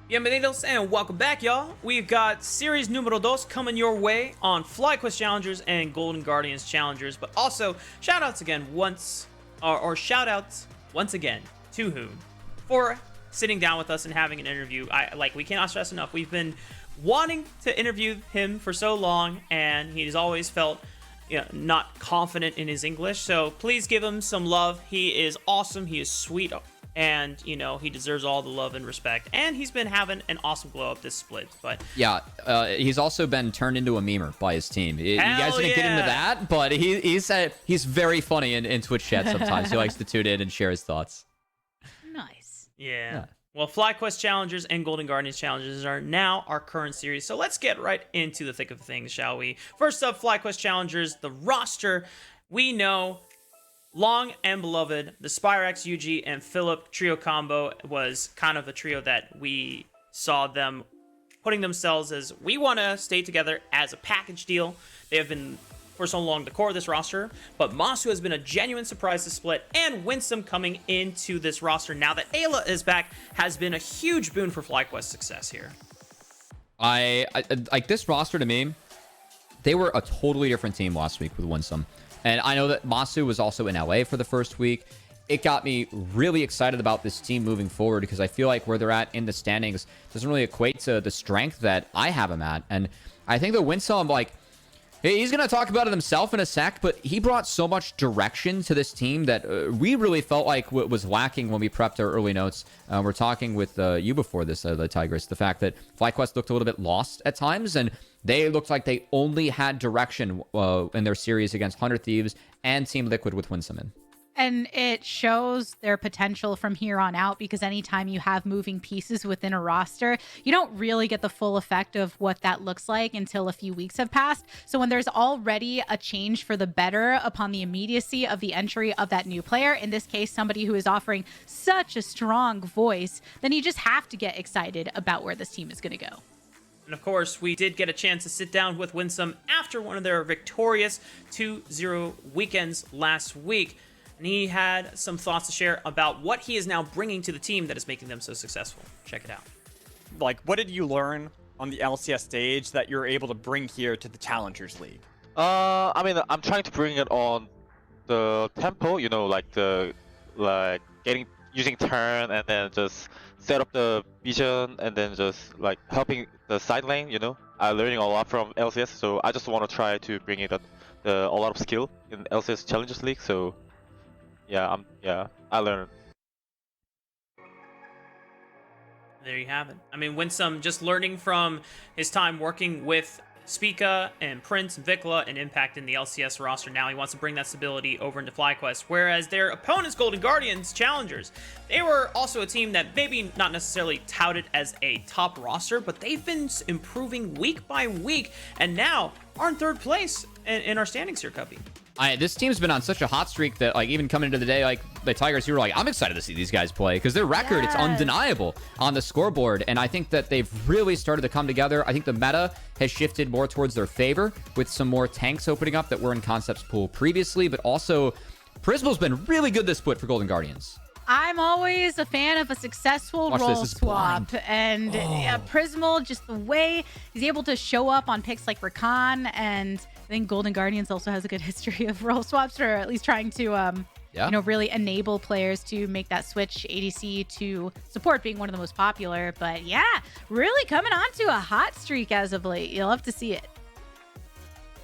Bienvenidos and welcome back, y'all. We've got Series Numero Dos coming your way on FlyQuest Challengers and Golden Guardians Challengers, but also shoutouts again shoutouts once again to Hoon for sitting down with us and having an interview. We cannot stress enough. We've been wanting to interview him for so long, and he's always felt not confident in his English. So please give him some love. He is awesome. He is sweet. And, he deserves all the love and respect. And he's been having an awesome glow up this split. But yeah, he's also been turned into a memer by his team. You guys didn't get into that, but he's very funny in Twitch chat sometimes. He likes to tune in and share his thoughts. Nice. Yeah. Well, FlyQuest Challengers and Golden Guardians Challengers are now our current series. So let's get right into the thick of things, shall we? First up, FlyQuest Challengers, the roster. We know... long and beloved, the Spyrex, UG, and Philip trio combo was kind of a trio that we saw them putting themselves as, we want to stay together as a package deal. They have been, for so long, the core of this roster, but Masu has been a genuine surprise to split, and Winsome coming into this roster now that Ayla is back has been a huge boon for FlyQuest success here. I like this roster. To me, they were a totally different team last week with Winsome. And I know that Masu was also in LA for the first week. It got me really excited about this team moving forward because I feel like where they're at in the standings doesn't really equate to the strength that I have them at. And I think that Winsome, he's going to talk about it himself in a sec, but he brought so much direction to this team that we really felt like what was lacking when we prepped our early notes. We're talking with you before this, the Tigers, the fact that FlyQuest looked a little bit lost at times, and they looked like they only had direction in their series against 100 Thieves and Team Liquid with Winsome in. And it shows their potential from here on out, because anytime you have moving pieces within a roster, you don't really get the full effect of what that looks like until a few weeks have passed. So when there's already a change for the better upon the immediacy of the entry of that new player, in this case, somebody who is offering such a strong voice, then you just have to get excited about where this team is going to go. And of course, we did get a chance to sit down with Winsome after one of their victorious 2-0 weekends last week. And he had some thoughts to share about what he is now bringing to the team that is making them so successful. Check it out. What did you learn on the LCS stage that you're able to bring here to the Challengers League? I'm trying to bring it on the tempo, using turn and then just set up the vision and then just helping the side lane, I'm learning a lot from LCS, so I just want to try to bring in a lot of skill in LCS Challengers League, so I learned. There you have it. Winsome just learning from his time working with Spica and Prince and Vikla and Impact in the LCS roster. Now he wants to bring that stability over into FlyQuest, whereas their opponents, Golden Guardians Challengers, they were also a team that maybe not necessarily touted as a top roster, but they've been improving week by week, and now are in third place in our standings here, Cubby. This team's been on such a hot streak that, even coming into the day, the Tigers, you were I'm excited to see these guys play because their record, It's undeniable on the scoreboard. And I think that they've really started to come together. I think the meta has shifted more towards their favor with some more tanks opening up that were in Concepts Pool previously. But also, Prismal's been really good this split for Golden Guardians. I'm always a fan of a successful role swap. And Prismal, just the way he's able to show up on picks like Rakan, and I think Golden Guardians also has a good history of role swaps, or at least trying to really enable players to make that switch ADC to support being one of the most popular. But yeah, really coming on to a hot streak as of late. You'll have to see it.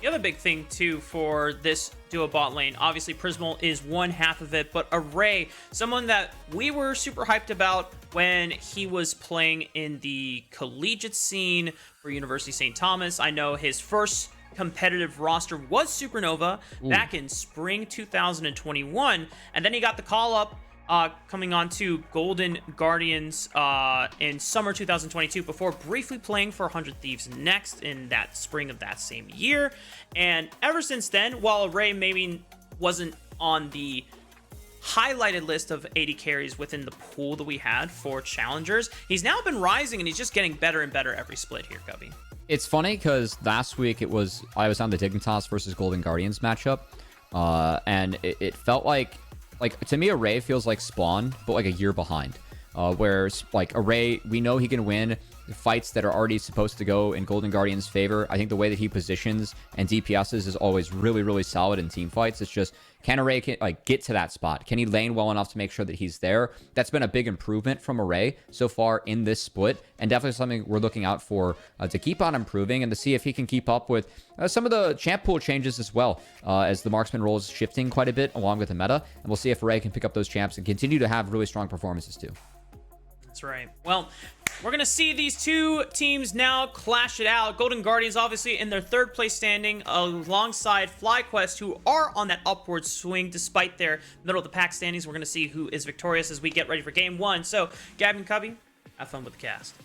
The other big thing, too, for this duo bot lane, obviously Prismal is one half of it, but Array, someone that we were super hyped about when he was playing in the collegiate scene for University St. Thomas. I know his first competitive roster was Supernova back in spring 2021, and then he got the call up coming on to Golden Guardians in summer 2022 before briefly playing for 100 Thieves next in that spring of that same year. And ever since then, while Array maybe wasn't on the highlighted list of 80 carries within the pool that we had for Challengers, he's now been rising and he's just getting better and better every split here, Cubby. It's funny because last week I was on the Dignitas versus Golden Guardians matchup, and it felt like to me, Array feels like Spawn, but a year behind. whereas like Array, we know he can win fights that are already supposed to go in Golden Guardian's favor. I think the way that he positions and DPSs is always really, really solid in team fights. It's just, can Array get to that spot? Can he lane well enough to make sure that he's there? That's been a big improvement from Array so far in this split, and definitely something we're looking out for to keep on improving and to see if he can keep up with some of the champ pool changes as well, as the marksman role is shifting quite a bit along with the meta, and we'll see if Array can pick up those champs and continue to have really strong performances too. That's right. Well, we're going to see these two teams now clash it out. Golden Guardians obviously in their third place standing alongside FlyQuest, who are on that upward swing despite their middle of the pack standings. We're going to see who is victorious as we get ready for game one. So, Gavin, Cubby, have fun with the cast.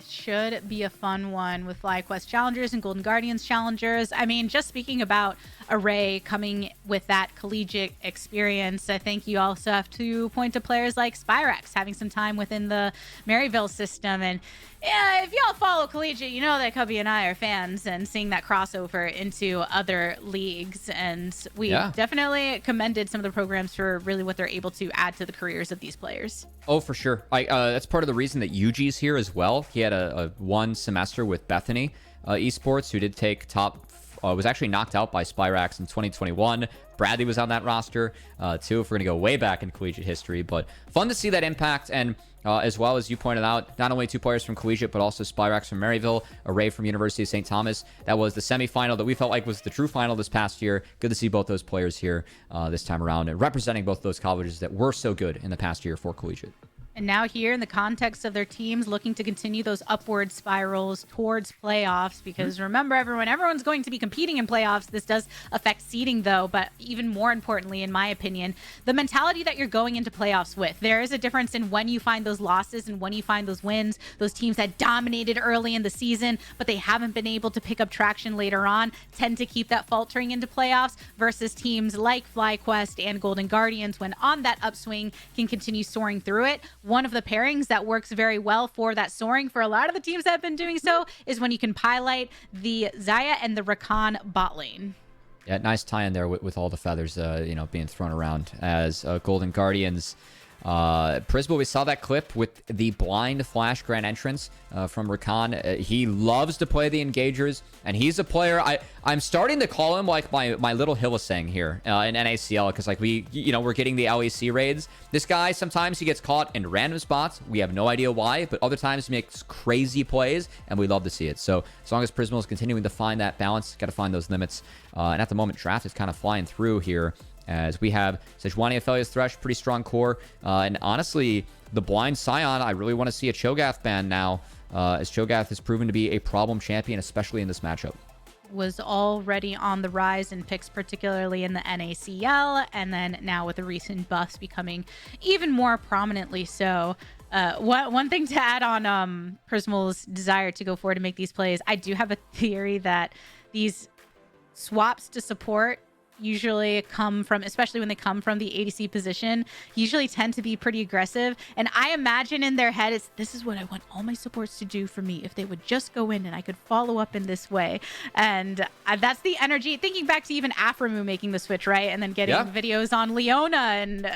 Should be a fun one with FlyQuest Challengers and Golden Guardians Challengers. I mean, just speaking about Array coming with that collegiate experience, I think you also have to point to players like Spyrex having some time within the Maryville system. And yeah, if y'all follow collegiate, you know that Cubby and I are fans and seeing that crossover into other leagues. And we definitely commended some of the programs for really what they're able to add to the careers of these players. Oh, for sure. That's part of the reason that Yuji's here as well. He had a one semester with Bethany Esports, who did take top, was actually knocked out by Spyrax in 2021. Bradley was on that roster too, if we're going to go way back in collegiate history. But fun to see that impact. And as well as you pointed out, not only two players from collegiate, but also Spyrax from Maryville, Array from University of St. Thomas. That was the semifinal that we felt like was the true final this past year. Good to see both those players here this time around and representing both those colleges that were so good in the past year for collegiate. And now here in the context of their teams looking to continue those upward spirals towards playoffs, because remember, everyone's going to be competing in playoffs. This does affect seeding though, but even more importantly, in my opinion, the mentality that you're going into playoffs with. There is a difference in when you find those losses and when you find those wins. Those teams that dominated early in the season, but they haven't been able to pick up traction later on, tend to keep that faltering into playoffs, versus teams like FlyQuest and Golden Guardians, when on that upswing, can continue soaring through it. One of the pairings that works very well for that soaring for a lot of the teams that have been doing so is when you can pilot the Xayah and the Rakan bot lane. Yeah, nice tie in there with all the feathers, being thrown around as Golden Guardians. Prismo, we saw that clip with the blind flash grand entrance from Rakan. He loves to play the engagers, and he's a player I'm starting to call him like my little Hylissang here in NACL, because like we're getting the LEC raids. This guy, sometimes he gets caught in random spots. We have no idea why, but other times he makes crazy plays, and we love to see it. So as long as Prismo is continuing to find that balance, got to find those limits. And at the moment, Draft is kind of flying through here, as we have Sejuani, Aphelios, Thresh, pretty strong core. And honestly, the blind Scion, I really want to see a Cho'Gath ban now, as Cho'Gath has proven to be a problem champion, especially in this matchup. Was already on the rise in picks, particularly in the NACL, and then now with the recent buffs becoming even more prominently so. One thing to add on Prismal's desire to go forward to make these plays, I do have a theory that these swaps to support usually come from, especially when they come from the ADC position, usually tend to be pretty aggressive. And I imagine in their head, this is what I want all my supports to do for me. If they would just go in and I could follow up in this way. And that's the energy. Thinking back to even Aframu making the switch, right? And then getting videos on Leona, and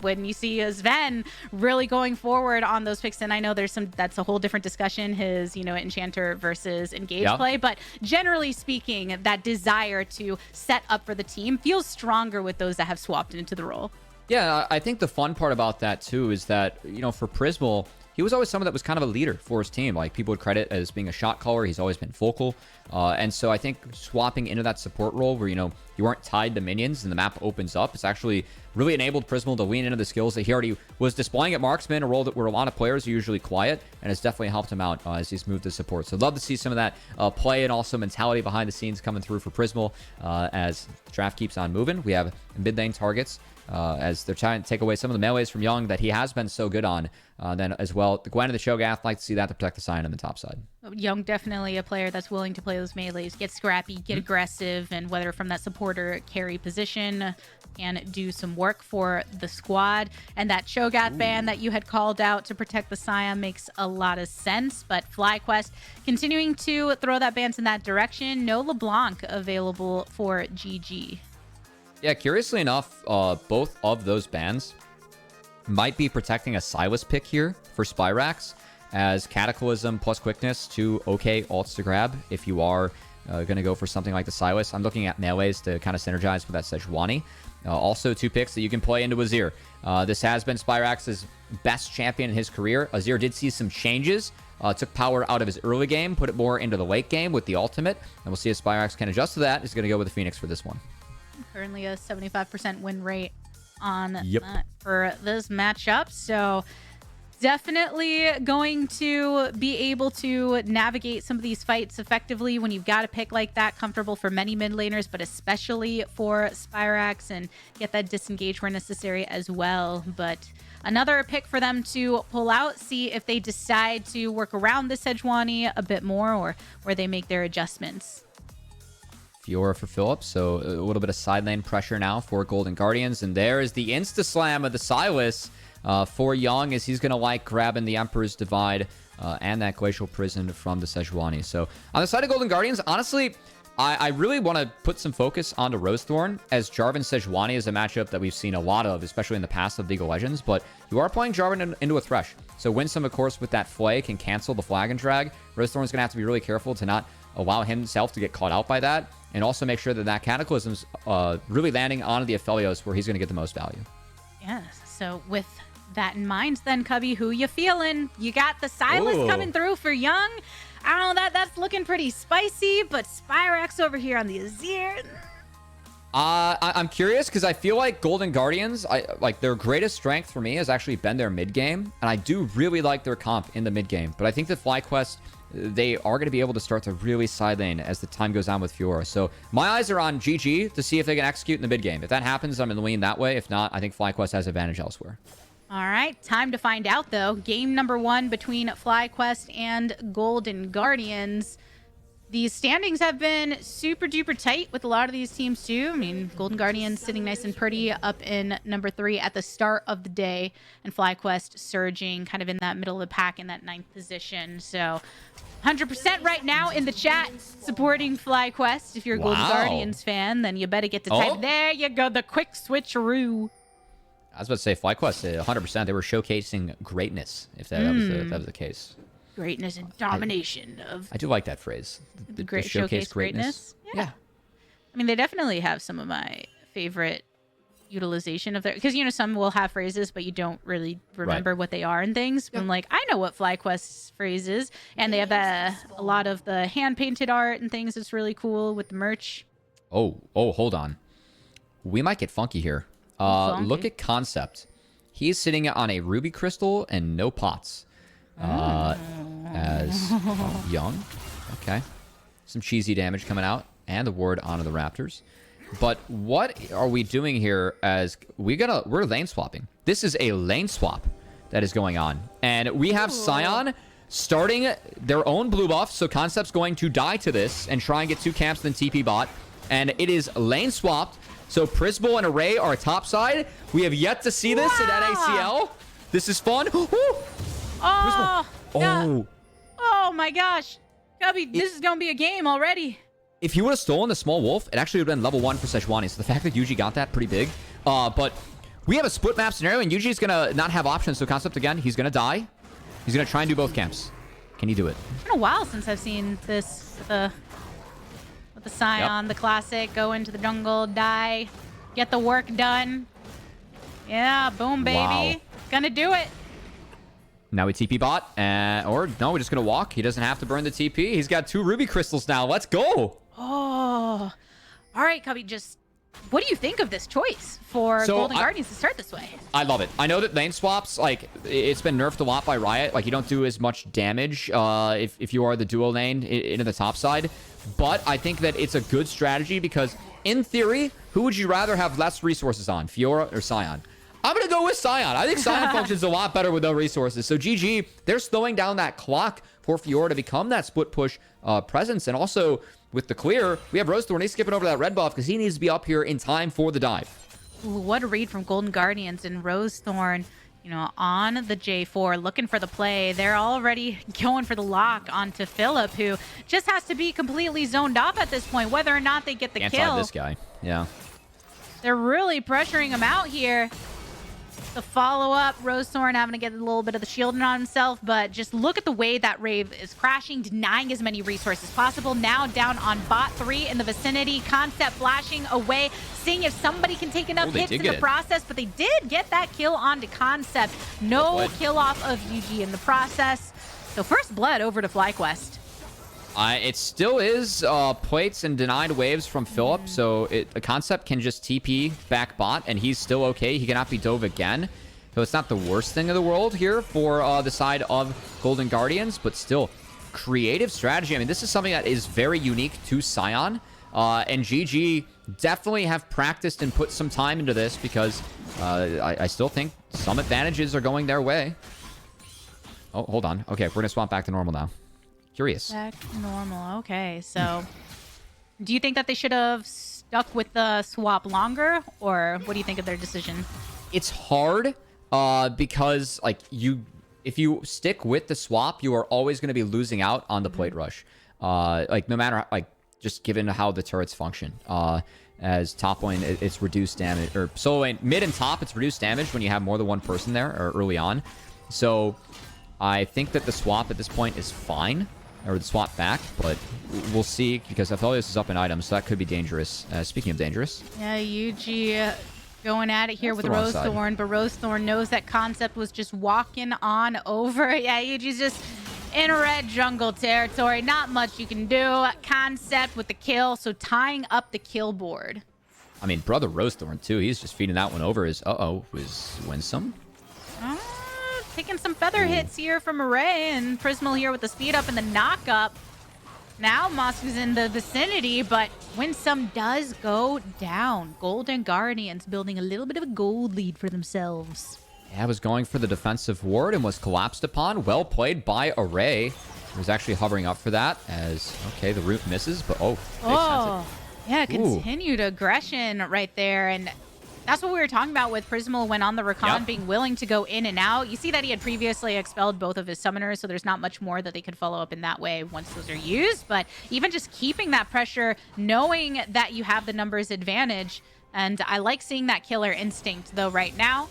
when you see Sven really going forward on those picks. And I know that's a whole different discussion, his, Enchanter versus Engage play. But generally speaking, that desire to set up for the team feels stronger with those that have swapped into the role. Yeah, I think the fun part about that too is that, for Prismal, he was always someone that was kind of a leader for his team. Like, people would credit as being a shot caller. He's always been vocal. And so I think swapping into that support role where, you aren't tied to minions and the map opens up, it's actually really enabled Prismal to lean into the skills that he already was displaying at Marksman, a role that where a lot of players are usually quiet, and it's definitely helped him out as he's moved to support. So I'd love to see some of that play and also mentality behind the scenes coming through for Prismal as the draft keeps on moving. We have mid lane targets as they're trying to take away some of the melees from Young that he has been so good on. Then as well, the Gwen and the Cho'Gath, like to see that to protect the Scion on the top side. Young, definitely a player that's willing to play those melees, get scrappy, get aggressive, and whether from that supporter carry position, can do some work for the squad. And that Cho'Gath ban that you had called out to protect the Scion makes a lot of sense. But FlyQuest continuing to throw that bans in that direction. No LeBlanc available for GG. Yeah, curiously enough, both of those bans might be protecting a Silas pick here for Spyrax, as Cataclysm plus Quickness, 2 okay ults to grab if you are going to go for something like the Silas. I'm looking at melees to kind of synergize with that Sejuani. Also 2 picks that you can play into Azir. This has been Spyrax's best champion in his career. Azir did see some changes. Took power out of his early game, put it more into the late game with the ultimate. And we'll see if Spyrax can adjust to that. He's going to go with the Phoenix for this one. Currently a 75% win rate on that for this matchup. So definitely going to be able to navigate some of these fights effectively when you've got a pick like that, comfortable for many mid laners, but especially for Spyrax, and get that disengage where necessary as well. But another pick for them to pull out, see if they decide to work around the Sejuani a bit more, or where they make their adjustments. Fiora for Philip, so a little bit of side lane pressure now for Golden Guardians, and there is the insta-slam of the Silas for Young, as he's going to like grabbing the Emperor's Divide and that Glacial Prison from the Sejuani. So on the side of Golden Guardians, honestly, I really want to put some focus onto Rosethorn, as Jarvan Sejuani is a matchup that we've seen a lot of, especially in the past of League of Legends, but you are playing Jarvan into a Thresh. So Winsome, of course, with that FLYC can cancel the Flag and Drag. Rosethorn's going to have to be really careful to not allow himself to get caught out by that, and also make sure that that Cataclysm's really landing onto the Aphelios where he's going to get the most value. Yes, so with that in mind then, Cubby, who you feeling? You got the Silas coming through for Young. I don't know, that's looking pretty spicy, but Spyrax over here on the Azir. I'm curious, because I feel like Golden Guardians, like their greatest strength for me has actually been their mid game, and I do really like their comp in the mid game. But I think that FlyQuest, they are going to be able to start to really side lane as the time goes on with Fiora. So my eyes are on GG to see if they can execute in the mid game. If that happens, I'm going to lean that way. If not, I think FlyQuest has advantage elsewhere. All right, time to find out, though. Game number 1 between FlyQuest and Golden Guardians. These standings have been super duper tight with a lot of these teams too. I mean, Golden Guardians sitting nice and pretty up in number 3 at the start of the day, and FlyQuest surging kind of in that middle of the pack in that 9th position. So 100% right now in the chat supporting FlyQuest. If you're a Golden Guardians fan, then you better get to type. There you go, the quick switcheroo. I was about to say FlyQuest, 100%. They were showcasing greatness, if that was the case. Greatness and domination I do like that phrase. The great showcase greatness. Yeah. I mean, they definitely have some of my favorite utilization of their, because some will have phrases, but you don't really remember what they are and things. I'm like, I know what FlyQuest's phrase is, and they have a lot of the hand painted art and things. It's really cool with the merch. Oh, hold on. We might get funky here. Look at Concept. He's sitting on a ruby crystal and no pots. As Young. Okay. Some cheesy damage coming out, and the ward onto the Raptors. But what are we doing here, as we're lane swapping. This is a lane swap that is going on. And we have Sion starting their own blue buff, so Concept's going to die to this and try and get 2 camps, then TP bot. And it is lane swapped, so Prismal and Array are topside. We have yet to see this at NACL. This is fun. Oh my gosh. Cubby, this is going to be a game already. If he would have stolen the Small Wolf, it actually would have been level 1 for Sejuani. So the fact that Yuji got that, pretty big. But we have a split map scenario, and Yuji's going to not have options. So Concept, again, he's going to die. He's going to try and do both camps. Can he do it? It's been a while since I've seen this with the Scion, the classic. Go into the jungle, die, get the work done. Yeah, boom, baby. Wow. Gonna do it. Now we TP bot, or no, we're just going to walk. He doesn't have to burn the TP. He's got 2 ruby crystals now. Let's go. Oh, all right, Cubby, just what do you think of this choice for Golden Guardians to start this way? I love it. I know that lane swaps, like, it's been nerfed a lot by Riot. Like, you don't do as much damage if you are the duo lane into the top side. But I think that it's a good strategy because, in theory, who would you rather have less resources on, Fiora or Sion? I'm going to go with Sion. I think Sion functions a lot better with no resources. So GG, they're slowing down that clock for Fiora to become that split push presence. And also, with the clear, we have Rosethorn. He's skipping over that red buff because he needs to be up here in time for the dive. Ooh, what a read from Golden Guardians, and Rosethorn, on the J4, looking for the play. They're already going for the lock onto Philip, who just has to be completely zoned off at this point, whether or not they get the kill. This guy, yeah. They're really pressuring him out here. The follow-up, Rosethorn having to get a little bit of the shielding on himself, but just look at the way that Rave is crashing, denying as many resources possible. Now down on bot 3 in the vicinity. Concept flashing away, seeing if somebody can take enough hits in the process, but they did get that kill onto Concept. No kill off of UG in the process. So first blood over to FlyQuest. It still is plates and denied waves from Philip, so a Concept can just TP back bot, and he's still okay. He cannot be dove again. So it's not the worst thing in the world here for the side of Golden Guardians, but still, creative strategy. I mean, this is something that is very unique to Sion, and GG definitely have practiced and put some time into this because I still think some advantages are going their way. Oh, hold on. Okay, we're going to swap back to normal now. Curious. Back to normal. Okay, so do you think that they should have stuck with the swap longer, or what do you think of their decision? It's hard because like if you stick with the swap, you are always going to be losing out on the plate rush. Like no matter just given how the turrets function. As top lane, it's reduced damage, or solo lane, mid and top, it's reduced damage when you have more than one person there or early on. So I think that the swap at this point is fine. Or the swap back, but we'll see because Aphelios is up in items, so that could be dangerous. Speaking of dangerous. Yeah, UG going at it here with Rosethorn, but Rosethorn knows that Concept was just walking on over. Yeah, UG's just in red jungle territory. Not much you can do. Concept with the kill, so tying up the kill board. I mean, brother Rosethorn, too. He's just feeding that one over. Was Winsome? Taking some feather hits here from Array, and Prismal here with the speed up and the knock up. Now Mosque's in the vicinity, but Winsome does go down. Golden Guardians building a little bit of a gold lead for themselves. Yeah, was going for the defensive ward and was collapsed upon. Well played by Array. He was actually hovering up for that as, okay, the root misses, but yeah, continued aggression right there. And that's what we were talking about with Prismal when on the Rakan being willing to go in and out. You see that he had previously expelled both of his summoners, so there's not much more that they could follow up in that way once those are used. But even just keeping that pressure, knowing that you have the numbers advantage. And I like seeing that killer instinct, though right now,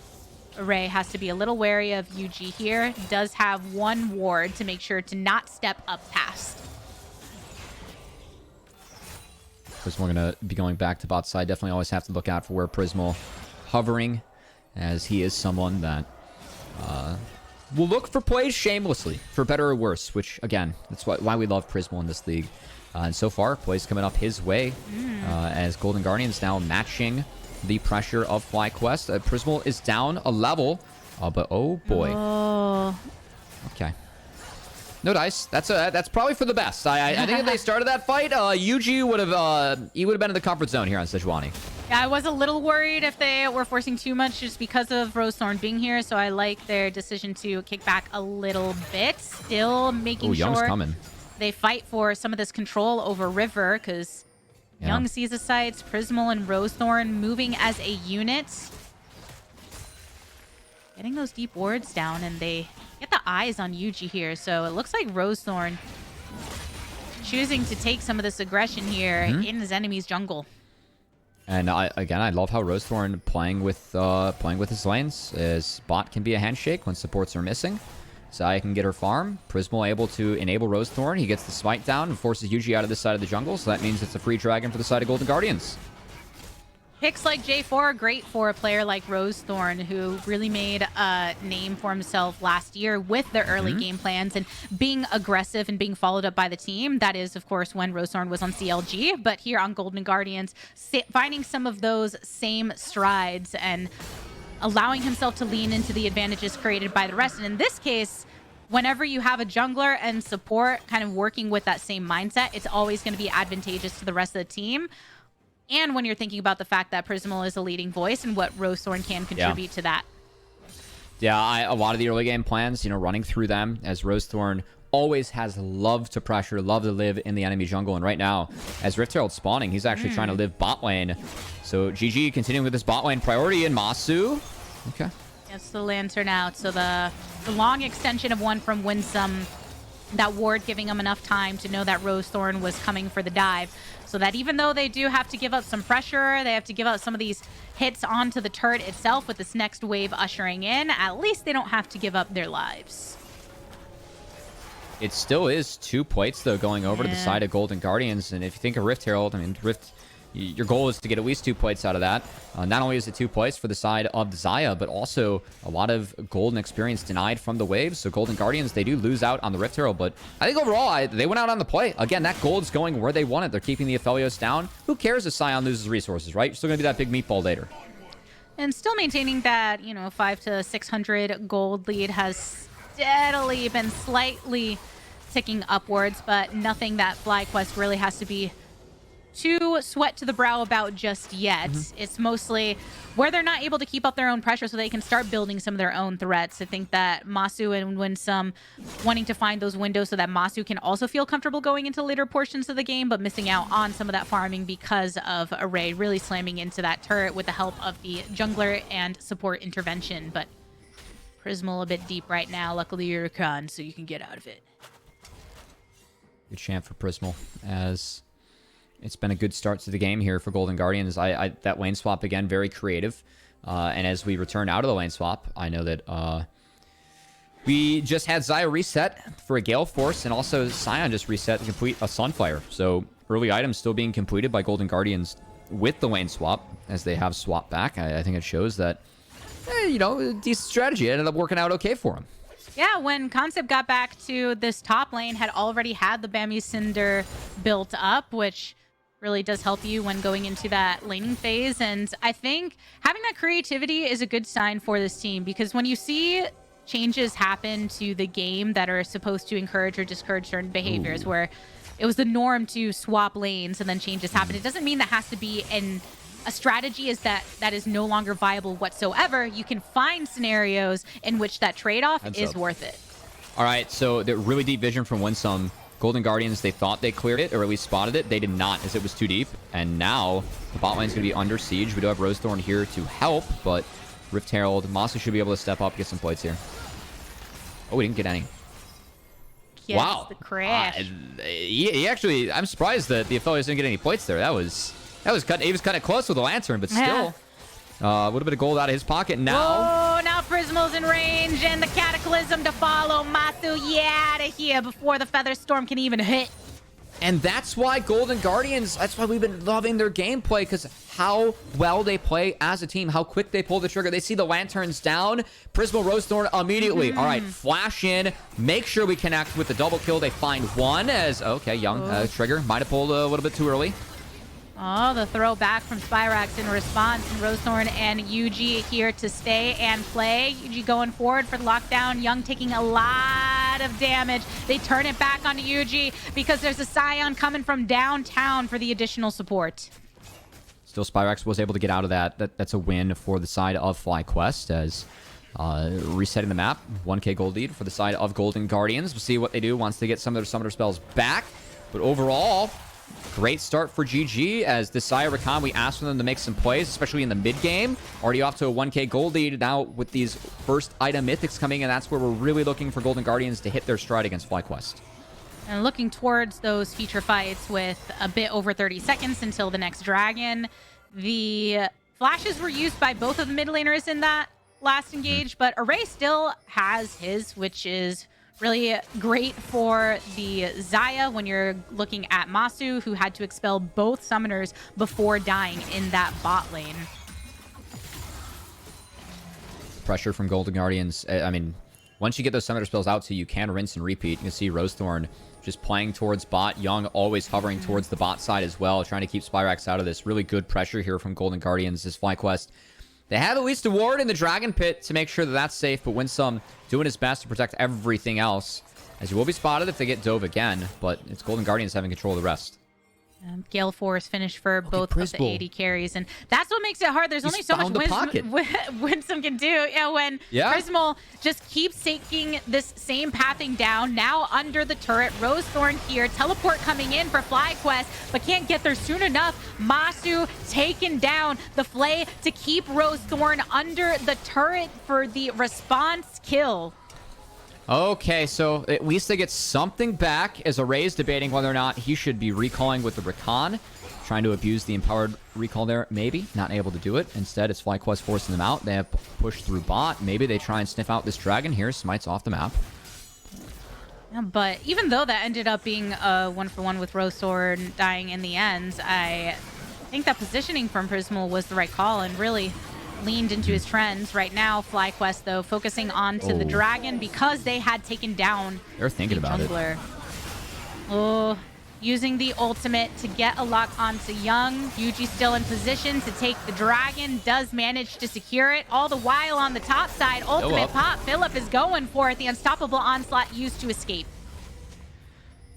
Array has to be a little wary of UG here. Does have one ward to make sure to not step up past. Prismal going to be going back to bot side. Definitely always have to look out for where Prismal hovering, as he is someone that will look for plays shamelessly, for better or worse, which, again, that's why we love Prismal in this league. And so far, plays coming up his way as Golden Guardians now matching the pressure of FlyQuest. Prismal is down a level, but oh boy. Okay. No dice. That's probably for the best. I think if they started that fight, UG would have been in the comfort zone here on Sejuani. Yeah, I was a little worried if they were forcing too much just because of Rosethorn being here, so I like their decision to kick back a little bit. Still making sure they fight for some of this control over River, because Young sees the sights, Prismal and Rosethorn moving as a unit. Getting those deep wards down, and they get the eyes on Yuji here. So it looks like Rosethorn choosing to take some of this aggression here in his enemy's jungle. And I love how Rosethorn playing with his lanes. As bot can be a handshake when supports are missing. Zaya can get her farm. Prismal able to enable Rosethorn. He gets the smite down and forces Yuji out of this side of the jungle. So that means it's a free dragon for the side of Golden Guardians. Picks like J4 are great for a player like Rosethorn, who really made a name for himself last year with their early game plans and being aggressive and being followed up by the team. That is, of course, when Rosethorn was on CLG, but here on Golden Guardians, finding some of those same strides and allowing himself to lean into the advantages created by the rest. And in this case, whenever you have a jungler and support kind of working with that same mindset, it's always going to be advantageous to the rest of the team. And when you're thinking about the fact that Prismal is a leading voice and what Rosethorn can contribute to that. Yeah, a lot of the early game plans, running through them, as Rosethorn always has love to pressure, love to live in the enemy jungle. And right now, as Rift Herald spawning, he's actually trying to live bot lane. So GG continuing with this bot lane priority, and Masu. Okay. Gets the lantern out. So the long extension of one from Winsome that ward giving them enough time to know that Rosethorn was coming for the dive. So that even though they do have to give up some pressure, they have to give up some of these hits onto the turret itself with this next wave ushering in, at least they don't have to give up their lives. It still is 2 plates, though, going over to the side of Golden Guardians. And if you think of Rift Herald, I mean, Rift, your goal is to get at least 2 plates out of that. Not only is it 2 plates for the side of Xayah, but also a lot of golden experience denied from the waves. So Golden Guardians, they do lose out on the Rift Herald, but I think overall, they went out on the play. Again, that gold's going where they want it. They're keeping the Aphelios down. Who cares if Sion loses resources, right? You're still going to be that big meatball later. And still maintaining that, 500 to 600 gold lead has steadily been slightly ticking upwards, but nothing that FlyQuest really has to be too sweat to the brow about just yet. It's mostly where they're not able to keep up their own pressure so they can start building some of their own threats. I think that Masu and Winsome wanting to find those windows so that Masu can also feel comfortable going into later portions of the game, but missing out on some of that farming because of Array really slamming into that turret with the help of the jungler and support intervention. But Prismal a bit deep right now. Luckily you're Khan, so you can get out of it. Good champ for Prismal, as it's been a good start to the game here for Golden Guardians. That lane swap, again, very creative. And as we return out of the lane swap, I know that we just had Xayah reset for a Gale Force, and also Sion just reset to complete a Sunfire. So early items still being completed by Golden Guardians with the lane swap, as they have swapped back. I think it shows that, decent strategy. It ended up working out okay for them. Yeah, when Concept got back to this top lane, had already had the Bambi Cinder built up, which really does help you when going into that laning phase. And I think having that creativity is a good sign for this team, because when you see changes happen to the game that are supposed to encourage or discourage certain behaviors, where it was the norm to swap lanes and then changes happen, it doesn't mean that has to be a strategy is that is no longer viable whatsoever. You can find scenarios in which that trade-off is worth it. All right, so the really deep vision from Winsome. Golden Guardians, they thought they cleared it, or at least spotted it. They did not, as it was too deep. And now the bot lane's going to be under siege. We do have Rosethorn here to help, but Rift Herald, Masu should be able to step up, get some plates here. Oh, we didn't get any. Yes, wow. The crash. He actually, I'm surprised that the Aphelios didn't get any plates there. He was kind of close with the Lantern, but still. A little bit of gold out of his pocket now. Oh, now Prismal's in range, and the Cataclysm to follow. Masu, out of here before the Feather Storm can even hit. And that's why Golden Guardians, that's why we've been loving their gameplay, because how well they play as a team, how quick they pull the trigger. They see the Lanterns down. Prismal Rosethorn immediately. All right, flash in. Make sure we connect with the double kill. They find one as, okay, Young trigger. Might have pulled a little bit too early. Oh, the throw back from Spyrax in response. And Rosethorn and Yuji here to stay and play. Yuji going forward for the lockdown. Young taking a lot of damage. They turn it back onto Yuji because there's a Scion coming from downtown for the additional support. Still, Spyrax was able to get out of that. That's a win for the side of FlyQuest, as resetting the map. 1k gold lead for the side of Golden Guardians. We'll see what they do once they get some of their summoner spells back. But overall, great start for GG, as this Xayah Rakan, we asked for them to make some plays, especially in the mid game. Already off to a 1k gold lead now with these first item mythics coming in. That's where we're really looking for Golden Guardians to hit their stride against FlyQuest. And looking towards those feature fights with a bit over 30 seconds until the next dragon. The flashes were used by both of the mid laners in that last engage, but Array still has his, which is really great for the Xayah when you're looking at Masu, who had to expel both summoners before dying in that bot lane. Pressure from Golden Guardians. I mean, once you get those summoner spells out, so you can rinse and repeat. You can see Rosethorn just playing towards bot. Young always hovering towards the bot side as well, trying to keep Spyrax out of this. Really good pressure here from Golden Guardians. This FlyQuest, they have at least a ward in the Dragon Pit to make sure that that's safe, but Winsome doing his best to protect everything else, as he will be spotted if they get dove again, but it's Golden Guardians having control of the rest. Gale Force finished for both of the AD carries, and that's what makes it hard. There's only so much Winsome can do. When Prismal just keeps taking this same pathing down, now under the turret. Rosethorn here, teleport coming in for FlyQuest, but can't get there soon enough. Masu taken down. The Flay to keep Rosethorn under the turret for the response kill. Okay, so at least they get something back as Array is debating whether or not he should be recalling with the Recon. Trying to abuse the empowered recall there, maybe. Not able to do it. Instead, it's FlyQuest forcing them out. They have pushed through bot. Maybe they try and sniff out this dragon here. Smite's off the map. Yeah, but even though that ended up being a 1-for-1 with Rose Sword dying in the end, I think that positioning from Prismal was the right call and really leaned into his trends. Right now, FlyQuest, though, focusing on to the dragon because they had taken down They're thinking about jungler. it. Oh, using the ultimate to get a lock onto Young. Yuji still in position to take the dragon. Does manage to secure it. All the while on the top side, ultimate pop. Philip is going for it. The unstoppable onslaught used to escape.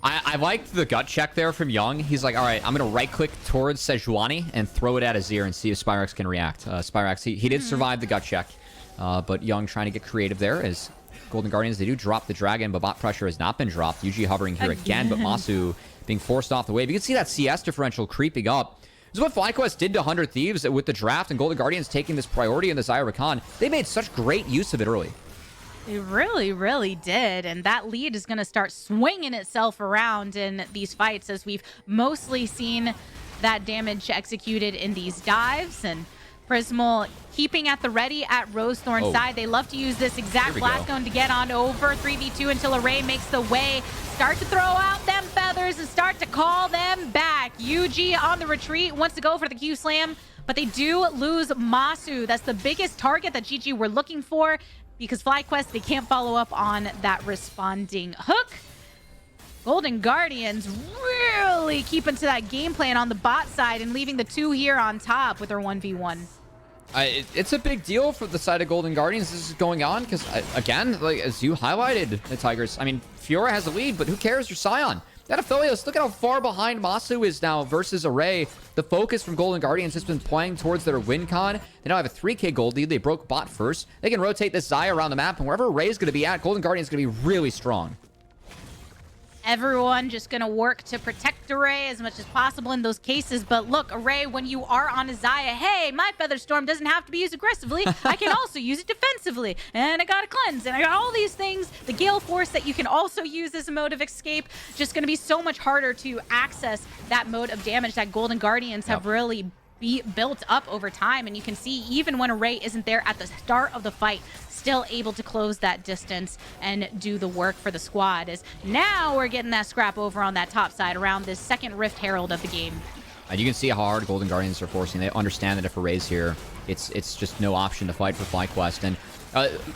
I liked the gut check there from Young. He's like, all right, I'm going to right-click towards Sejuani and throw it at Azir and see if Spyrex can react. Spyrex, he did survive the gut check, but Young trying to get creative there as Golden Guardians, they do drop the dragon, but bot pressure has not been dropped. Yuji hovering here again, but Masu being forced off the wave. You can see that CS differential creeping up. This is what FlyQuest did to 100 Thieves with the draft, and Golden Guardians taking this priority in the Xayah Rakan. They made such great use of it early. They really, really did. And that lead is going to start swinging itself around in these fights as we've mostly seen that damage executed in these dives. And Prismal keeping at the ready at Rosethorn's side. They love to use this exact blast cone to get on over 3v2 until Array makes the way. Start to throw out them feathers and start to call them back. Yuji on the retreat wants to go for the Q slam, but they do lose Masu. That's the biggest target that GG were looking for, because FlyQuest, they can't follow up on that responding hook. Golden Guardians really keeping to that game plan on the bot side and leaving the two here on top with their 1v1. It's a big deal for the side of Golden Guardians. This is going on because, again, like as you highlighted, the Tigers, I mean, Fiora has a lead, but who cares? You're Scion. That Aphelios, look at how far behind Masu is now versus Array. The focus from Golden Guardians has been playing towards their win con. They now have a 3k gold lead. They broke bot first. They can rotate this Xayah around the map, and wherever Array is going to be at, Golden Guardians is going to be really strong. Everyone just going to work to protect Array as much as possible in those cases. But look, Array, when you are on a Xayah, hey, my Feather Storm doesn't have to be used aggressively. I can also use it defensively. And I got a cleanse, and I got all these things. The Gale Force that you can also use as a mode of escape. Just going to be so much harder to access that mode of damage that Golden Guardians have really built up over time. And you can see even when Array isn't there at the start of the fight, still able to close that distance and do the work for the squad. As now we're getting that scrap over on that top side around this second Rift Herald of the game. And you can see how hard Golden Guardians are forcing. They understand that if Array's here, it's just no option to fight for FlyQuest. And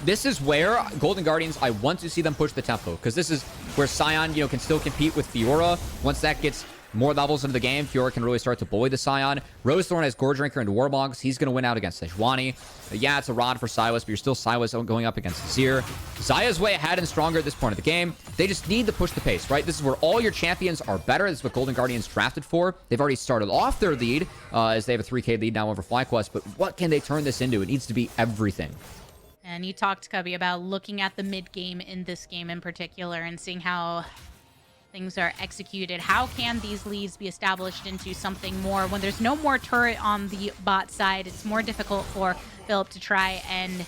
this is where Golden Guardians, I want to see them push the tempo, because this is where Scion, can still compete with Fiora. Once that gets more levels into the game, Fiora can really start to bully the Scion. Rosethorn has Gore Drinker and Warmogs. He's going to win out against Sejuani. Yeah, it's a rod for Silas, but you're still Silas going up against Azir. Xayah's way ahead and stronger at this point of the game. They just need to push the pace, right? This is where all your champions are better. This is what Golden Guardians drafted for. They've already started off their lead as they have a 3k lead now over FlyQuest, but what can they turn this into? It needs to be everything. And you talked, Cubby, about looking at the mid game in this game in particular and seeing how things are executed. How can these leads be established into something more when there's no more turret on the bot side? It's more difficult for Philip to try and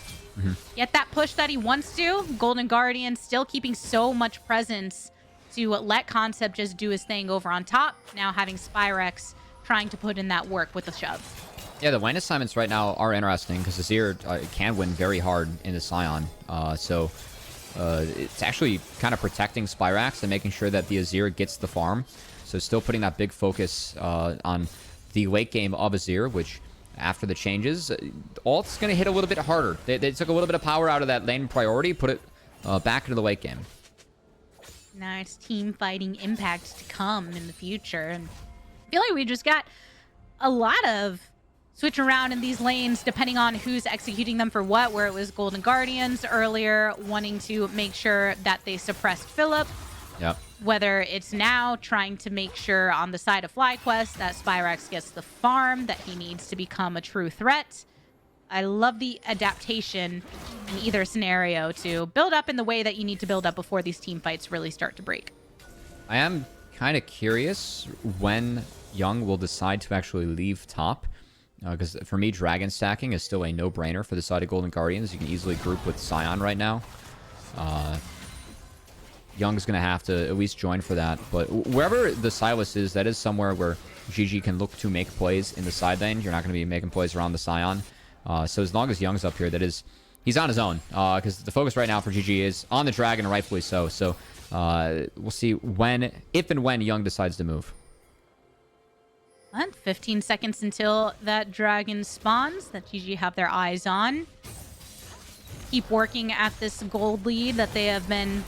get that push that he wants to. Golden Guardian still keeping so much presence to let Concept just do his thing over on top. Now having Spyrex trying to put in that work with the shove. Yeah, the lane assignments right now are interesting because Azir can win very hard in the Scion. It's actually kind of protecting Spyrax and making sure that the Azir gets the farm. So still putting that big focus on the late game of Azir, which after the changes, Alt's going to hit a little bit harder. They took a little bit of power out of that lane priority, put it back into the late game. Nice team fighting impact to come in the future. And I feel like we just got a lot of switch around in these lanes depending on who's executing them for what, where it was Golden Guardians earlier wanting to make sure that they suppressed Philip. Yep. Whether it's now trying to make sure on the side of FlyQuest that Spyrex gets the farm that he needs to become a true threat. I love the adaptation in either scenario to build up in the way that you need to build up before these team fights really start to break. I am kind of curious when Young will decide to actually leave top. Because for me, dragon stacking is still a no-brainer for the side of Golden Guardians. You can easily group with Scion right now. Young's going to have to at least join for that. But wherever the Silas is, that is somewhere where GG can look to make plays in the side lane. You're not going to be making plays around the Scion. So as long as Young's up here, he's on his own. Because the focus right now for GG is on the Dragon, and rightfully so. So we'll see if and when Young decides to move. And 15 seconds until that Dragon spawns that GG have their eyes on. Keep working at this gold lead that they have been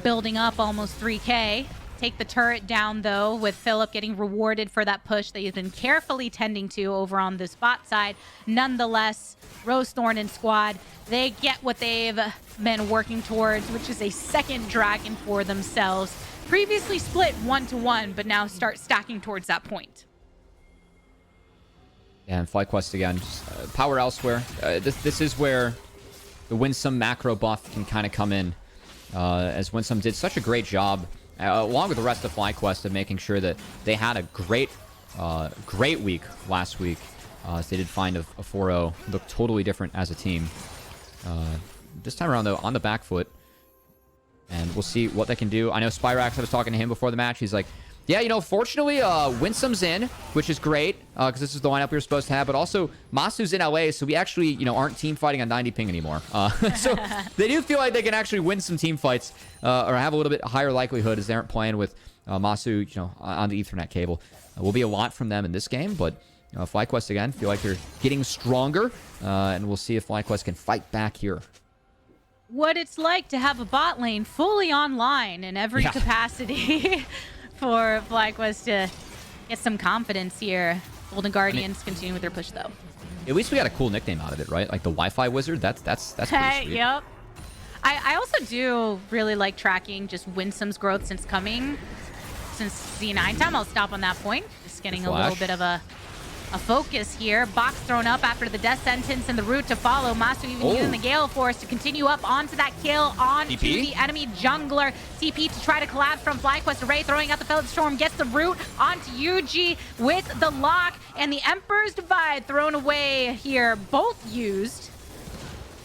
building up, almost 3K. Take the turret down, though, with Philip getting rewarded for that push that he's been carefully tending to over on this bot side. Nonetheless, Rosethorn and squad, they get what they've been working towards, which is a second Dragon for themselves. Previously split 1-1, but now start stacking towards that point. Yeah, and FlyQuest again, just power elsewhere. This is where the Winsome macro buff can kind of come in, as Winsome did such a great job, along with the rest of FlyQuest, of making sure that they had a great week last week. So they did find a 4-0, looked totally different as a team. This time around, though, on the back foot, and we'll see what they can do. I know Spyrax, I was talking to him before the match. He's like, yeah, fortunately, Winsome's in, which is great, because this is the lineup we were supposed to have, but also Masu's in LA, so we actually, aren't team fighting on 90 ping anymore. So they do feel like they can actually win some team fights, or have a little bit higher likelihood, as they aren't playing with Masu, on the Ethernet cable. Will be a lot from them in this game, but FlyQuest, again, feel like they're getting stronger, and we'll see if FlyQuest can fight back here. What it's like to have a bot lane fully online in every capacity. For FlyQuest to get some confidence here. Golden Guardians continue with their push, though. At least we got a cool nickname out of it, right? Like the Wi-Fi Wizard. That's pretty sweet. Yep. I also do really like tracking just Winsome's growth since Z9 time. I'll stop on that point. Just getting a little bit of a focus here. Box thrown up after the death sentence and the route to follow. Masu even using the Gale Force to continue up onto that kill onto the enemy jungler. TP to try to collapse from FlyQuest. Array throwing out the Felid Storm, gets the root onto UG with the lock, and the Emperor's Divide thrown away here. Both used.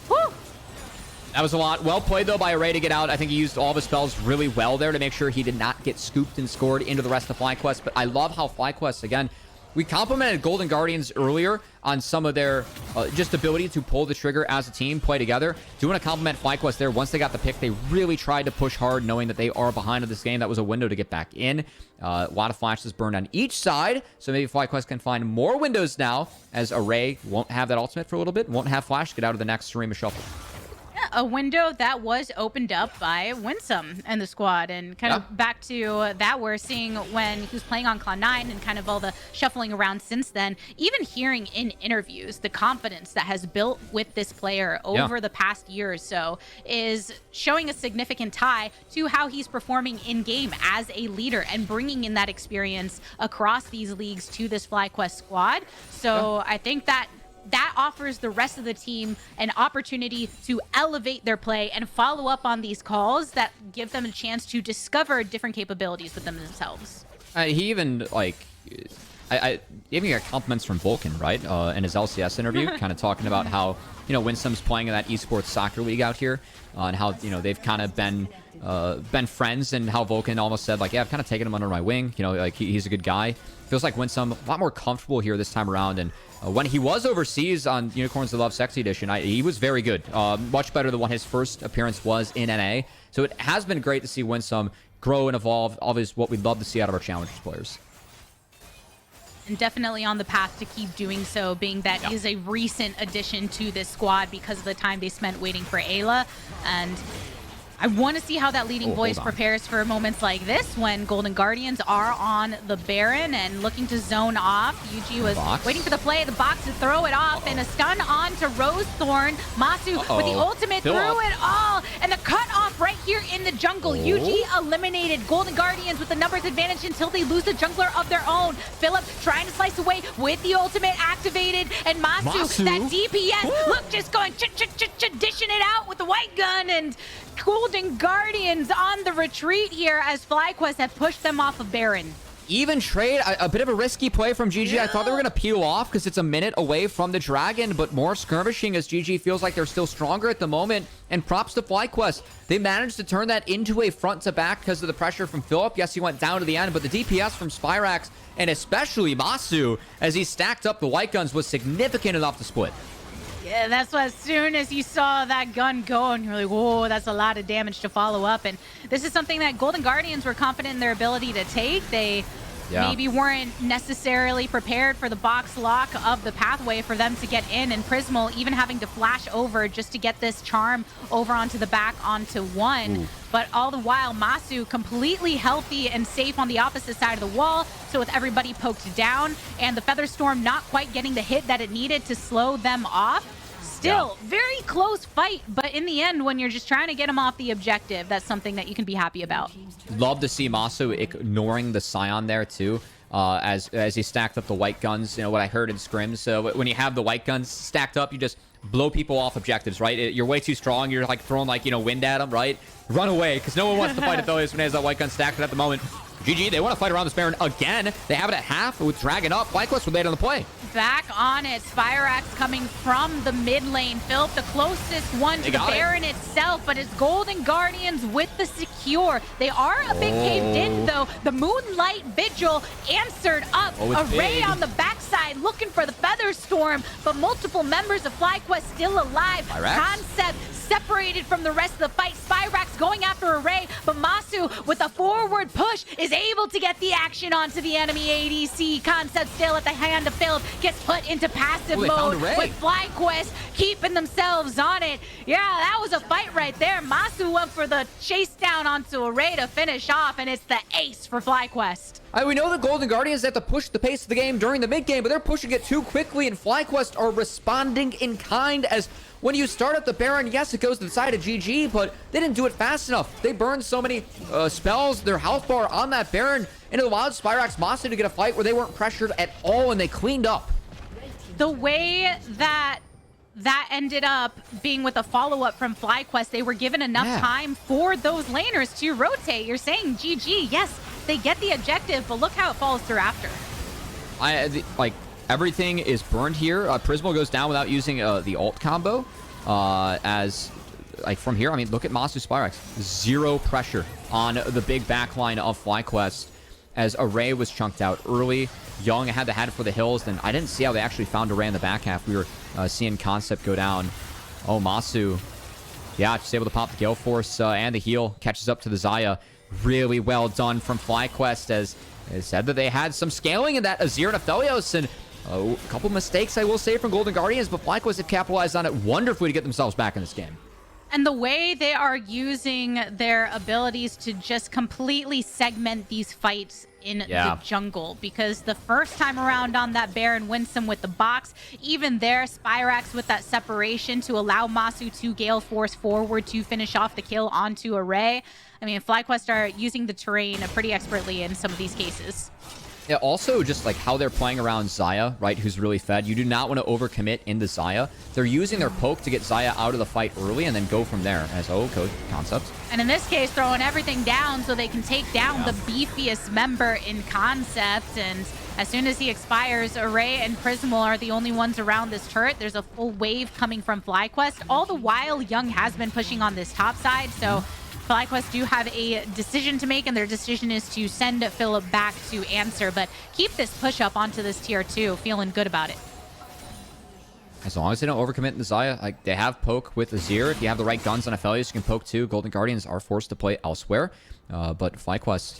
Whew. That was a lot. Well played, though, by Array to get out. I think he used all of his spells really well there to make sure he did not get scooped and scored into the rest of FlyQuest. But I love how FlyQuest, again, we complimented Golden Guardians earlier on some of their just ability to pull the trigger as a team, play together. Do want to compliment FlyQuest there. Once they got the pick, they really tried to push hard, knowing that they are behind in this game. That was a window to get back in. A lot of flashes burned on each side, so maybe FlyQuest can find more windows now, as Array won't have that ultimate for a little bit, won't have flash, get out of the next Shurima Shuffle. A window that was opened up by Winsome and the squad, and kind of back to that we're seeing when he was playing on Cloud9 and kind of all the shuffling around since then. Even hearing in interviews the confidence that has built with this player over the past year or so is showing a significant tie to how he's performing in game as a leader and bringing in that experience across these leagues to this FlyQuest squad. So I think that offers the rest of the team an opportunity to elevate their play and follow up on these calls that give them a chance to discover different capabilities within themselves. He even, like, I even got compliments from Vulcan, right, in his LCS interview, kind of talking about how, Winsome's playing in that esports soccer league out here, and how, they've kind of been friends, and how Vulcan almost said, like, yeah, I've kind of taken him under my wing, like, he's a good guy. Feels like Winsome a lot more comfortable here this time around, and when he was overseas on Unicorns That Love Sexy Edition, he was very good. Much better than what his first appearance was in NA. So it has been great to see Winsome grow and evolve. Obviously, what we'd love to see out of our Challengers players. And definitely on the path to keep doing so, being that is a recent addition to this squad because of the time they spent waiting for Ayla. And I want to see how that leading voice prepares for moments like this when Golden Guardians are on the Baron and looking to zone off. UG was waiting for the play, the box to throw it off, and a stun on to Rosethorn. Masu with the ultimate through it all, and the cut off right here in the jungle. UG eliminated Golden Guardians with the numbers advantage until they lose a jungler of their own. Philip trying to slice away with the ultimate activated, and Masu. That DPS, look, just going dishing it out with the white gun, and Golden Guardians on the retreat here as FlyQuest have pushed them off of Baron. Even trade, a bit of a risky play from GG. Yeah. I thought they were going to peel off because it's a minute away from the Dragon, but more skirmishing as GG feels like they're still stronger at the moment. And props to FlyQuest. They managed to turn that into a front to back because of the pressure from Philip. Yes, he went down to the end, but the DPS from Spyrax and especially Masu, as he stacked up the white guns, was significant enough to split. Yeah, that's what, as soon as you saw that gun go, and you're like, whoa, that's a lot of damage to follow up. And this is something that Golden Guardians were confident in their ability to take. They maybe weren't necessarily prepared for the box lock of the pathway for them to get in, and Prismal even having to flash over just to get this charm over onto the back onto one. Ooh. But all the while, Masu completely healthy and safe on the opposite side of the wall. So with everybody poked down and the Featherstorm not quite getting the hit that it needed to slow them off, still very close fight, but in the end, when you're just trying to get him off the objective, that's something that you can be happy about. Love to see Masu ignoring the Scion there too, as he stacked up the white guns. You know what I heard in scrims. So when you have the white guns stacked up, you just blow people off objectives, right? You're way too strong. You're like throwing like, you know, wind at them, right? Run away, because no one wants to fight Aphelios when he has that white gun stacked. But at the moment, GG, they want to fight around this Baron again. They have it at half with Dragon up. FlyQuest were late on the play. Back on it. Spyrax coming from the mid lane. Philip, the closest one to the Baron itself, but it's Golden Guardians with the secure. They are a bit caved in, though. The Moonlight Vigil answered up. Array on the backside looking for the Featherstorm, but multiple members of FlyQuest still alive. Concept separated from the rest of the fight. Spyrax going after Array, but Masu with a forward push is able to get the action onto the enemy ADC. Concept still at the hand of Philip, gets put into passive mode with FlyQuest keeping themselves on it. Yeah, that was a fight right there. Masu went for the chase down onto Array to finish off, and it's the ace for FlyQuest. We know the Golden Guardians have to push the pace of the game during the mid game, but they're pushing it too quickly, and FlyQuest are responding in kind. As when you start up the Baron, yes, it goes to the side of GG, but they didn't do it fast enough. They burned so many spells, their health bar on that Baron, and it allowed Spyrax Masu to get a fight where they weren't pressured at all, and they cleaned up. The way that ended up being with a follow-up from FlyQuest, they were given enough time for those laners to rotate. You're saying GG, yes, they get the objective, but look how it follows through after. Like, everything is burned here. Prismal goes down without using the ult combo. As, like, from here, I mean, look at Masu Spyrax. Zero pressure on the big backline of FlyQuest as Array was chunked out early. Young had the head for the hills, and I didn't see how they actually found Array in the back half. We were seeing Concept go down. Oh, Masu. Yeah, just able to pop the Gale Force and the heal. Catches up to the Xayah. Really well done from FlyQuest, as it said that they had some scaling in that Azir and Aphelios, and a couple mistakes, I will say, from Golden Guardians, but FlyQuest have capitalized on it wonderfully to get themselves back in this game. And the way they are using their abilities to just completely segment these fights in the jungle, because the first time around on that Baron, Winsome with the box, even there, Spyrax with that separation to allow Masu to Gale Force forward to finish off the kill onto Array. I mean, FlyQuest are using the terrain pretty expertly in some of these cases. Yeah, also just like how they're playing around Xayah, right, who's really fed. You do not want to overcommit into Xayah. They're using their poke to get Xayah out of the fight early and then go from there as Concept. And in this case, throwing everything down so they can take down the beefiest member in Concept. And as soon as he expires, Array and Prismal are the only ones around this turret. There's a full wave coming from FlyQuest. All the while, Young has been pushing on this top side, so FlyQuest do have a decision to make, and their decision is to send Philip back to answer, but keep this push up onto this tier 2, feeling good about it. As long as they don't overcommit in the Xayah, like they have poke with Azir. If you have the right guns on Aphelios, you can poke too. Golden Guardians are forced to play elsewhere, but FlyQuest,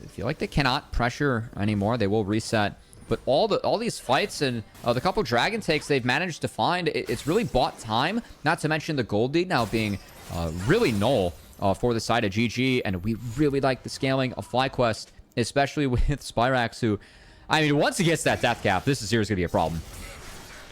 I feel like they cannot pressure anymore. They will reset. But all these fights and the couple Dragon takes they've managed to find, it's really bought time, not to mention the gold lead now being really null for the side of GG, and we really like the scaling of FlyQuest, especially with Spyrax, who, I mean, once he gets that death cap, this is going to be a problem.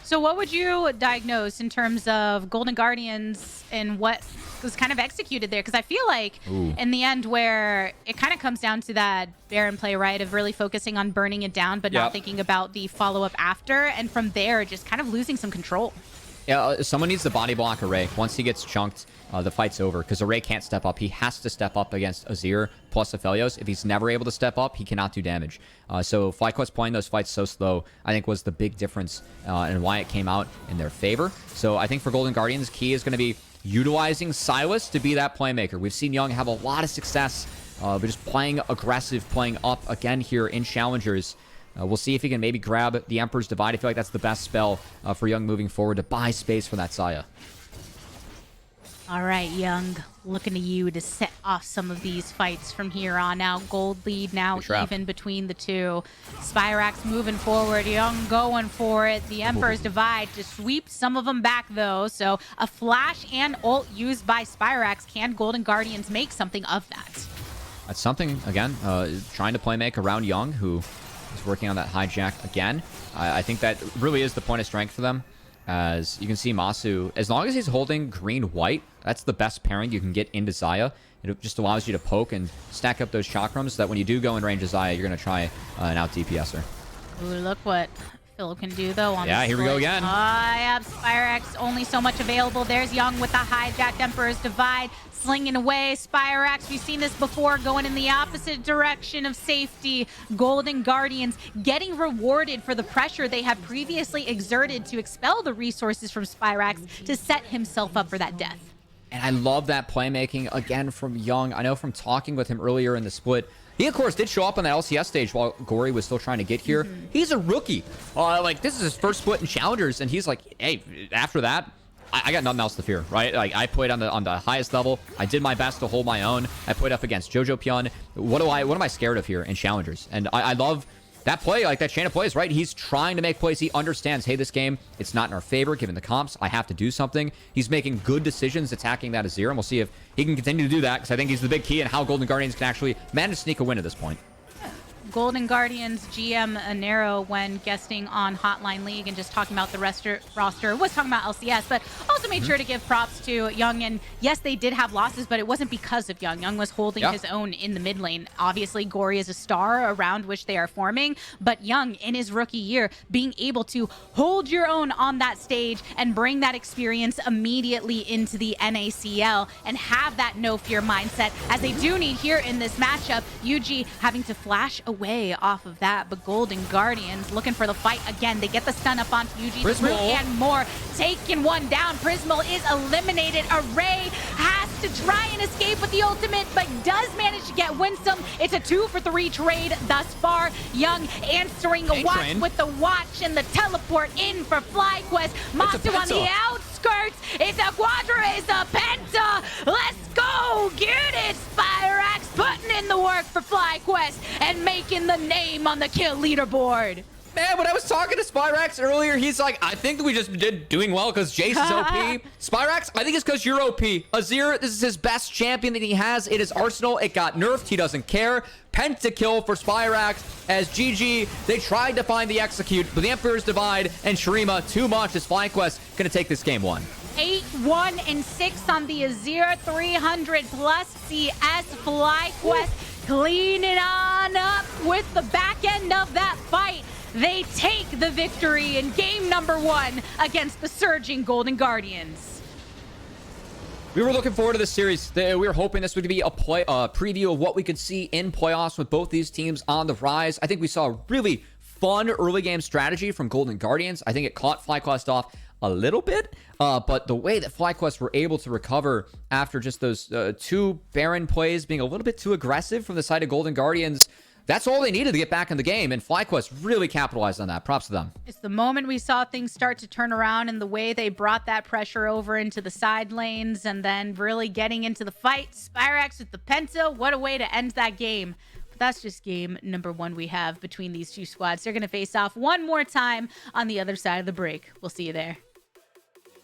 So what would you diagnose in terms of Golden Guardians and what was kind of executed there? Because I feel like in the end where it kind of comes down to that Baron play, right, of really focusing on burning it down but not thinking about the follow-up after, and from there just kind of losing some control. Yeah, someone needs to body block Array. Once he gets chunked, the fight's over because Array can't step up. He has to step up against Azir plus Aphelios. If he's never able to step up, he cannot do damage. So FlyQuest playing those fights so slow, I think, was the big difference and why it came out in their favor. So I think for Golden Guardians, key is going to be utilizing Sylas to be that playmaker. We've seen Young have a lot of success, but just playing aggressive, playing up again here in Challengers. We'll see if he can maybe grab the Emperor's Divide. I feel like that's the best spell for Young moving forward to buy space for that Saya. All right, Young, looking to you to set off some of these fights from here on out. Gold lead now even between the two. Spyrax moving forward. Young going for it. The Emperor's Divide to sweep some of them back, though. So a flash and ult used by Spyrax. Can Golden Guardians make something of that? That's something, again, trying to playmake around Young, who is working on that hijack again. I think that really is the point of strength for them. As you can see, Masu, as long as he's holding green-white, that's the best pairing you can get into Xayah. It just allows you to poke and stack up those chakrams so that when you do go in range of Xayah, you're going to try an out-DPSer. Ooh, look what Philip can do, though, on yeah, this here we go split. again. Yeah, Spyrax, only so much available. There's Young with the hijacked Emperor's Divide, slinging away. Spyrax, we've seen this before, going in the opposite direction of safety. Golden Guardians getting rewarded for the pressure they have previously exerted to expel the resources from Spyrax to set himself up for that death. And I love that playmaking, again, from Young. I know from talking with him earlier in the split, he, of course, did show up on the LCS stage while Gory was still trying to get here. He's a rookie. Like, this is his first split in Challengers, and he's like, hey, after that, I got nothing else to fear, right? Like, I played on the highest level. I did my best to hold my own. I played up against Jojo Pyun. What am I scared of here in Challengers? And I love that play, like that chain of plays, right? He's trying to make plays. He understands, hey, this game, it's not in our favor given the comps. I have to do something. He's making good decisions attacking that Azir, and we'll see if he can continue to do that, because I think he's the big key in how Golden Guardians can actually manage to sneak a win at this point. Golden Guardians GM Anero, when guesting on Hotline League and just talking about the roster, was talking about LCS, but also made sure to give props to Young. And yes, they did have losses, but it wasn't because of Young. Young was holding his own in the mid lane. Obviously, Gory is a star around which they are forming, but Young, in his rookie year, being able to hold your own on that stage and bring that experience immediately into the NACL and have that no fear mindset, as they do need here in this matchup. UG having to flash away off of that, but Golden Guardians looking for the fight again. They get the stun up onto UG and more, taking one down. Prismal is eliminated. Array has to try and escape with the ultimate, but does manage to get Winsome. It's a 2-for-3 trade thus far. Young answering a watch with the watch and the teleport in for FlyQuest. Masu on the outskirts. It's a Quadra, it's a Penta. Let's go, get it, Spyrax, putting in the work for FlyQuest and making the name on the kill leaderboard. Man, when I was talking to Spyrax earlier, he's like, I think we just did doing well because Jace is OP. Spyrax, I think it's because you're OP. Azir, this is his best champion that he has in his arsenal. It got nerfed. He doesn't care. Pentakill for Spyrax as GG. They tried to find the execute, but the Emperor's Divide and Shurima too much as FlyQuest going to take this game 1. 8-1-6 on the Azir, 300 plus CS. FlyQuest cleaning on up with the back end of that fight. They take the victory in game number 1 against the surging Golden Guardians. We were looking forward to this series. We were hoping this would be a preview of what we could see in playoffs with both these teams on the rise. I think we saw a really fun early game strategy from Golden Guardians. I think it caught FlyQuest off a little bit, but the way that FlyQuest were able to recover after just those 2 Baron plays being a little bit too aggressive from the side of Golden Guardians, that's all they needed to get back in the game, and FlyQuest really capitalized on that. Props to them. It's the moment we saw things start to turn around and the way they brought that pressure over into the side lanes and then really getting into the fight. Spyrax with the Penta, what a way to end that game. But that's just game number 1 we have between these two squads. They're going to face off one more time on the other side of the break. We'll see you there.